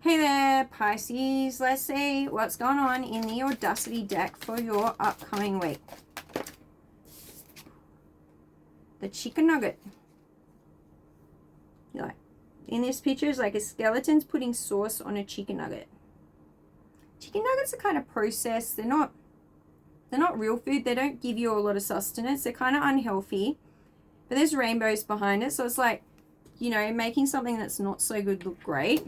Hey there, Pisces. Let's see what's going on in the Audacity deck for your upcoming week. The chicken nugget. Like, in this picture is like a skeleton's putting sauce on a chicken nugget. Chicken nuggets are kind of processed. They're not real food. They don't give you a lot of sustenance. They're kind of unhealthy. But there's rainbows behind it. So it's like, you know, making something that's not so good look great.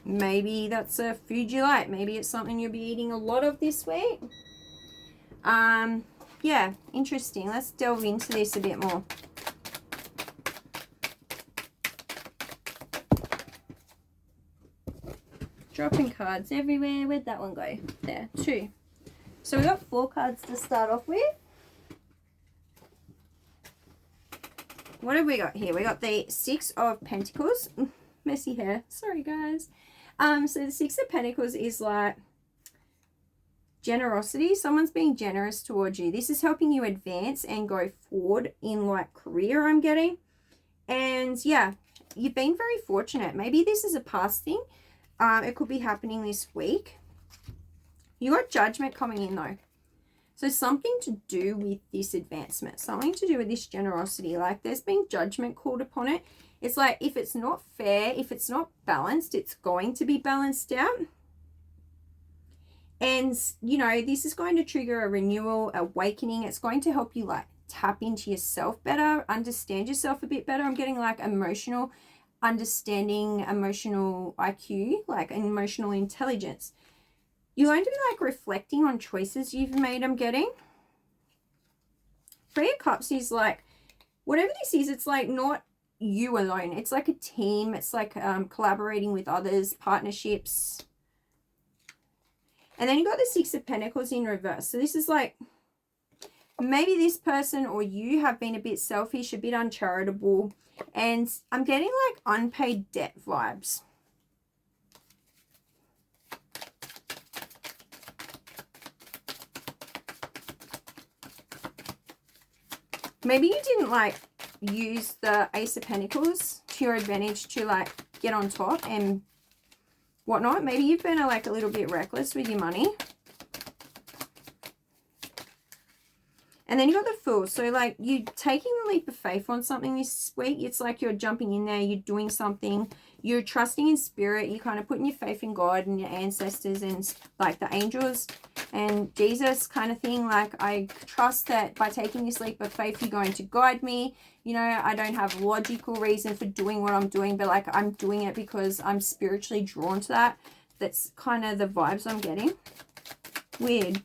Maybe that's a food you like. Maybe it's something you'll be eating a lot of this week. Yeah, interesting. Let's delve into this a bit more. Dropping cards everywhere. Where'd that one go? There, 2. So we got 4 cards to start off with. What have we got here? We got the 6 of Pentacles. Messy hair. Sorry, guys. So the 6 of Pentacles is like generosity. Someone's being generous towards you. This is helping you advance and go forward in like career, I'm getting. And yeah, you've been very fortunate. Maybe this is a past thing. It could be happening this week. You got judgment coming in though. So something to do with this advancement, something to do with this generosity. Like there's been judgment called upon it. It's like if it's not fair, if it's not balanced, it's going to be balanced out. And, you know, this is going to trigger a renewal, awakening. It's going to help you like tap into yourself better, understand yourself a bit better. I'm getting like emotional understanding, emotional IQ, like emotional intelligence. You're going to be like reflecting on choices you've made, I'm getting. 3 of Cups is like, whatever this is, it's like not you alone. It's like a team. It's like collaborating with others, partnerships. And then you got the 6 of Pentacles in reverse. So this is like, maybe this person or you have been a bit selfish, a bit uncharitable. And I'm getting like unpaid debt vibes. Maybe you didn't like use the Ace of Pentacles to your advantage to like get on top and whatnot. Maybe you've been like a little bit reckless with your money. And then you got the Fool. So like you taking the leap of faith on something this week. It's like you're jumping in there, you're doing something, you're trusting in spirit, you're kind of putting your faith in God and your ancestors and like the angels and Jesus kind of thing. Like I trust that by taking this leap of faith, you're going to guide me. You know, I don't have logical reason for doing what I'm doing, but like I'm doing it because I'm spiritually drawn to that. That's kind of the vibes I'm getting. Weird.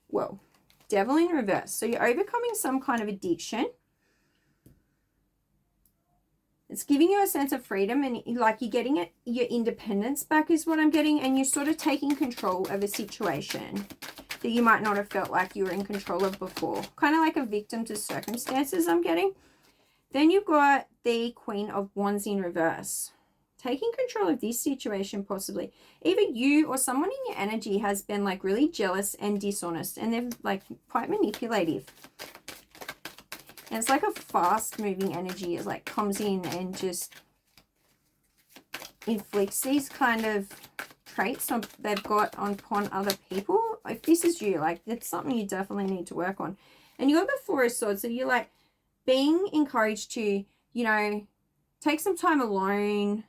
Whoa. Devil in reverse. So you're overcoming some kind of addiction. It's giving you a sense of freedom and like you're getting it, your independence back is what I'm getting. And you're sort of taking control of a situation that you might not have felt like you were in control of before. Kind of like a victim to circumstances I'm getting. Then you've got the Queen of Wands in reverse. Taking control of this situation possibly. Either you or someone in your energy has been like really jealous and dishonest. And they're like quite manipulative. And it's like a fast moving energy. It like comes in and just inflicts these kind of traits they've got upon other people. If this is you, like that's something you definitely need to work on. And you got the 4 of Swords. So you're like being encouraged to, you know, take some time alone.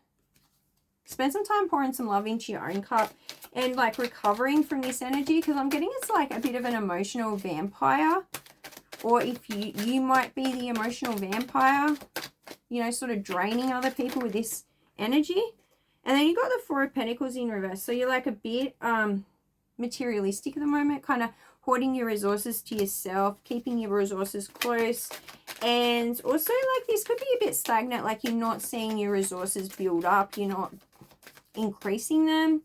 Spend some time pouring some love into your own cup and like recovering from this energy. Because I'm getting it's like a bit of an emotional vampire. Or if you might be the emotional vampire, you know, sort of draining other people with this energy. And then you got the 4 of Pentacles in reverse. So you're like a bit materialistic at the moment, kind of hoarding your resources to yourself, keeping your resources close. And also like this could be a bit stagnant, like you're not seeing your resources build up, you're not increasing them.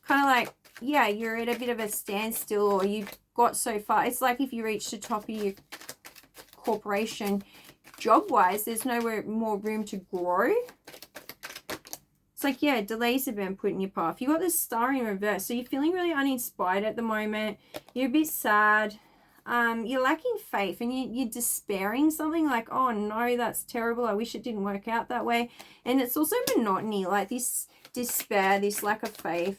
Kind of like, yeah, you're at a bit of a standstill or you've got so far. It's like if you reach the top of your corporation job wise, there's nowhere more room to grow. It's like, yeah, delays have been put in your path. You got this Star in reverse. So you're feeling really uninspired at the moment. You're a bit sad. You're lacking faith and you're despairing something like, oh no, that's terrible. I wish it didn't work out that way. And it's also monotony, like this despair, this lack of faith,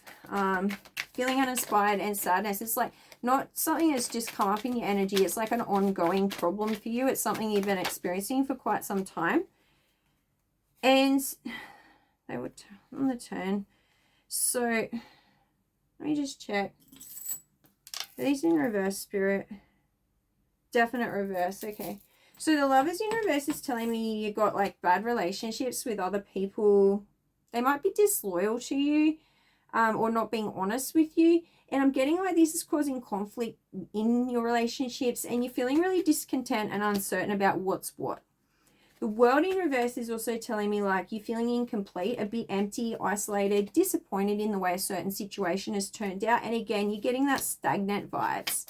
feeling uninspired and sadness. It's like not something that's just come up in your energy. It's like an ongoing problem for you. It's something you've been experiencing for quite some time. And they were on the turn. So let me just check. Are these in reverse, Spirit? Definite reverse. Okay. So the Lovers in reverse is telling me you got like bad relationships with other people. They might be disloyal to you, or not being honest with you. And I'm getting like this is causing conflict in your relationships and you're feeling really discontent and uncertain about what's what. The World in reverse is also telling me like you're feeling incomplete, a bit empty, isolated, disappointed in the way a certain situation has turned out. And again, you're getting that stagnant vibes.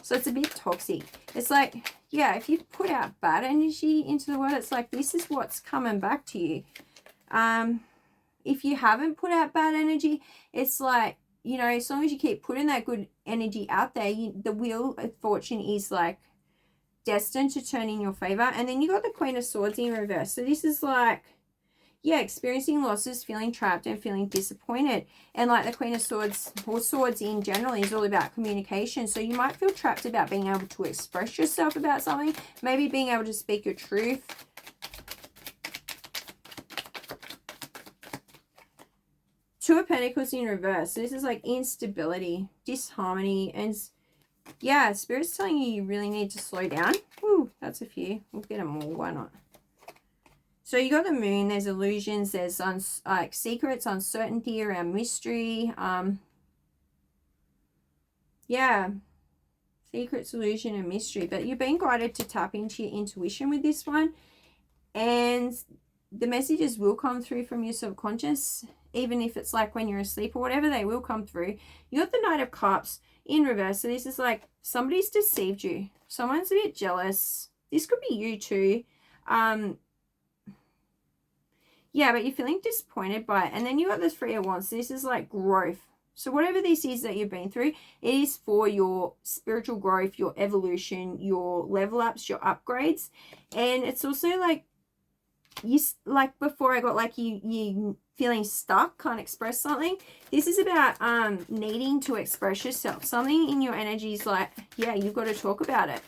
So it's a bit toxic. It's like, yeah, if you put out bad energy into the world, it's like this is what's coming back to you. If you haven't put out bad energy, it's like, you know, as long as you keep putting that good energy out there, the wheel of fortune is like destined to turn in your favor. And then you got the Queen of Swords in reverse. So this is like, yeah, experiencing losses, feeling trapped and feeling disappointed. And like the Queen of Swords, or swords in general, is all about communication. So you might feel trapped about being able to express yourself about something, maybe being able to speak your truth. Two of Pentacles in reverse. So this is like instability, disharmony, and yeah, Spirit's telling you you really need to slow down. Ooh, that's a few. We'll get them all. Why not? So you got the Moon. There's illusions. There's like secrets, uncertainty around mystery. Yeah, secrets, illusion, and mystery. But you're being guided to tap into your intuition with this one, and the messages will come through from your subconscious, even if it's like when you're asleep or whatever. They will come through. You got the Knight of Cups in reverse. So this is like somebody's deceived you. Someone's a bit jealous. This could be you too. Yeah, but you're feeling disappointed by it. And then you got the Three of Wands. So this is like growth. So whatever this is that you've been through, it is for your spiritual growth, your evolution, your level ups, your upgrades. And it's also like, you like before I got like you feeling stuck, can't express something. This is about needing to express yourself. Something in your energy is like, yeah, you've got to talk about it.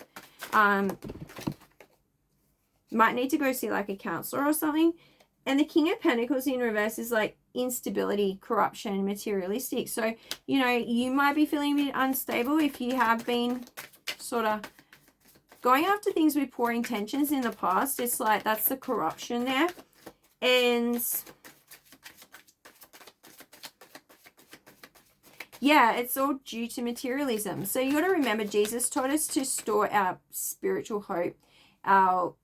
Might need to go see like a counselor or something. And the King of Pentacles in reverse is like instability, corruption, materialistic. So, you know, you might be feeling a bit unstable if you have been sort of going after things with poor intentions in the past. It's like that's the corruption there. And yeah, it's all due to materialism. So you got to remember, Jesus taught us to store our spiritual hope, our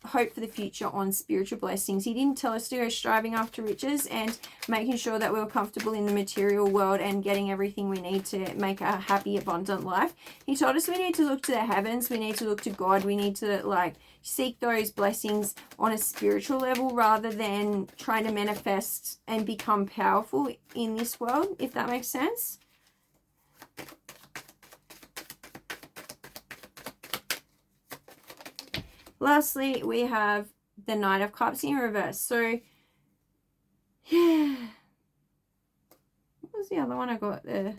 hope for the future on spiritual blessings. He didn't tell us to go striving after riches and making sure that we were comfortable in the material world and getting everything we need to make a happy, abundant life. He told us we need to look to the heavens, we need to look to God, we need to like seek those blessings on a spiritual level rather than trying to manifest and become powerful in this world, if that makes sense. Lastly, we have the Knight of Cups in reverse. So, yeah. What was the other one I got? The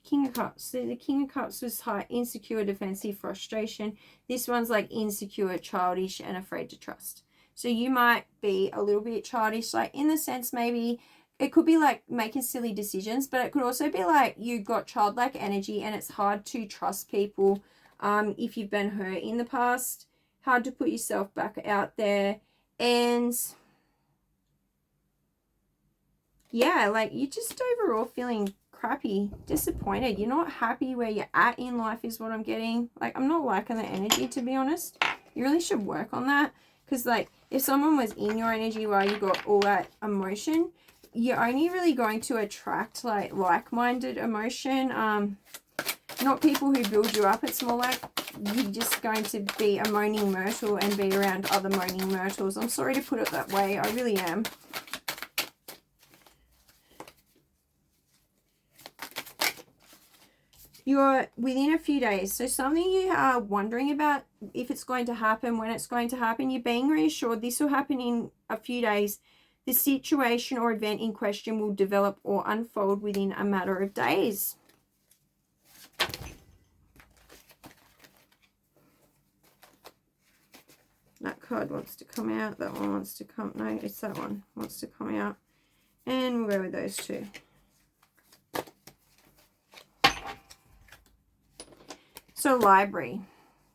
King of Cups. So the King of Cups was high, insecure, defensive, frustration. This one's like insecure, childish, and afraid to trust. So you might be a little bit childish, like in the sense maybe it could be like making silly decisions, but it could also be like you've got childlike energy and it's hard to trust people if you've been hurt in the past. Hard to put yourself back out there. And yeah, like you're just overall feeling crappy, disappointed. You're not happy where you're at in life is what I'm getting. Like I'm not liking the energy, to be honest. You really should work on that, because like if someone was in your energy while you got all that emotion, you're only really going to attract like-minded emotion, not people who build you up. It's more like you're just going to be a moaning myrtle and be around other moaning myrtles. I'm sorry to put it that way. I really am. You're within a few days. So something you are wondering about, if it's going to happen, when it's going to happen, you're being reassured this will happen in a few days. The situation or event in question will develop or unfold within a matter of days. That card wants to come out. That one wants to come. No, it's that one wants to come out. And we'll go with those two. So library.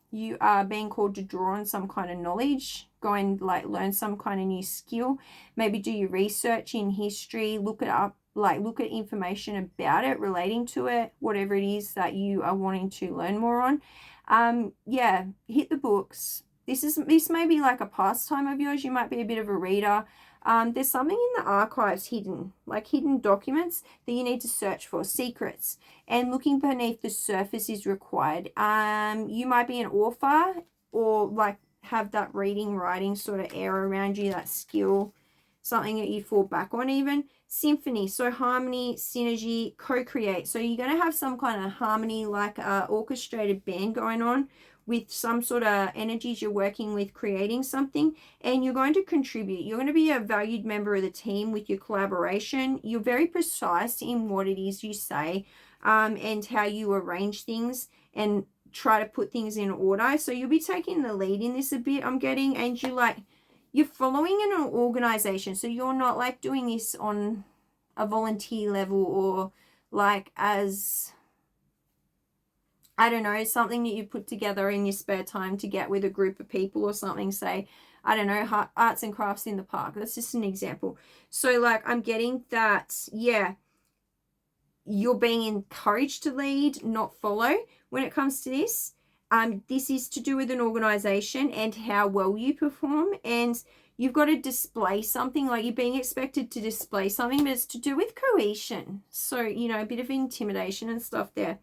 You are being called to draw on some kind of knowledge. Go and like learn some kind of new skill. Maybe do your research in history. Look it up. Like look at information about it, relating to it. Whatever it is that you are wanting to learn more on. Yeah, hit the books. This may be like a pastime of yours. You might be a bit of a reader. There's something in the archives hidden, like hidden documents that you need to search for, secrets. And looking beneath the surface is required. You might be an author or like have that reading, writing sort of air around you, that skill, something that you fall back on even. Symphony, so harmony, synergy, co-create. So you're going to have some kind of harmony, like a orchestrated band going on with some sort of energies you're working with, creating something, and you're going to contribute. You're going to be a valued member of the team with your collaboration. You're very precise in what it is you say, and how you arrange things and try to put things in order. So you'll be taking the lead in this a bit, I'm getting, and you're following in an organization. So you're not like doing this on a volunteer level or like as, I don't know, something that you put together in your spare time to get with a group of people or something, say, I don't know, arts and crafts in the park. That's just an example. So like I'm getting that, yeah, you're being encouraged to lead, not follow when it comes to this. This is to do with an organization and how well you perform, and you've got to display something, like you're being expected to display something, but it's to do with cohesion. So, you know, a bit of intimidation and stuff there.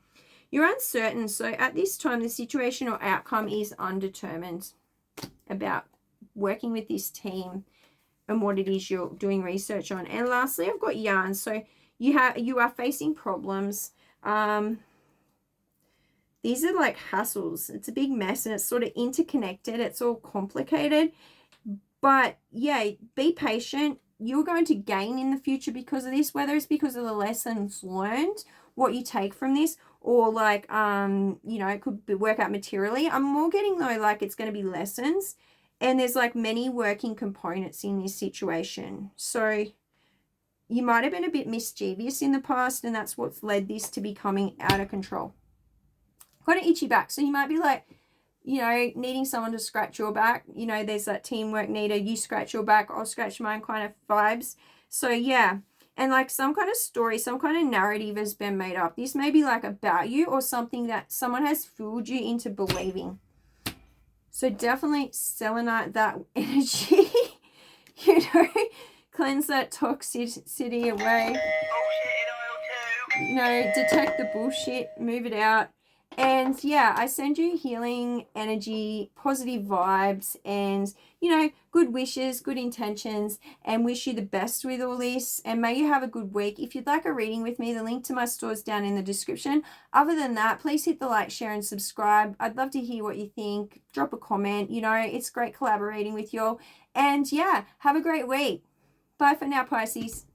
You're uncertain. So at this time, the situation or outcome is undetermined about working with this team and what it is you're doing research on. And lastly, I've got yarn. So you are facing problems. These are like hassles. It's a big mess and it's sort of interconnected. It's all complicated. But yeah, be patient. You're going to gain in the future because of this, whether it's because of the lessons learned, what you take from this, or like, you know, it could work out materially. I'm more getting though, like it's going to be lessons, and there's like many working components in this situation. So you might have been a bit mischievous in the past, and that's what's led this to becoming out of control. Got an itchy back. So you might be like, you know, needing someone to scratch your back. You know, there's that teamwork needer. You scratch your back, I'll scratch mine kind of vibes. So yeah. And like some kind of story, some kind of narrative has been made up. This may be like about you or something that someone has fooled you into believing. So definitely selenite that energy. You know, cleanse that toxicity away. You know, detect the bullshit, move it out. And yeah, I send you healing energy, positive vibes, and, you know, good wishes, good intentions, and wish you the best with all this. And may you have a good week. If you'd like a reading with me, the link to my store is down in the description. Other than that, please hit the like, share, and subscribe. I'd love to hear what you think. Drop a comment. You know, it's great collaborating with y'all. And yeah, have a great week. Bye for now, Pisces.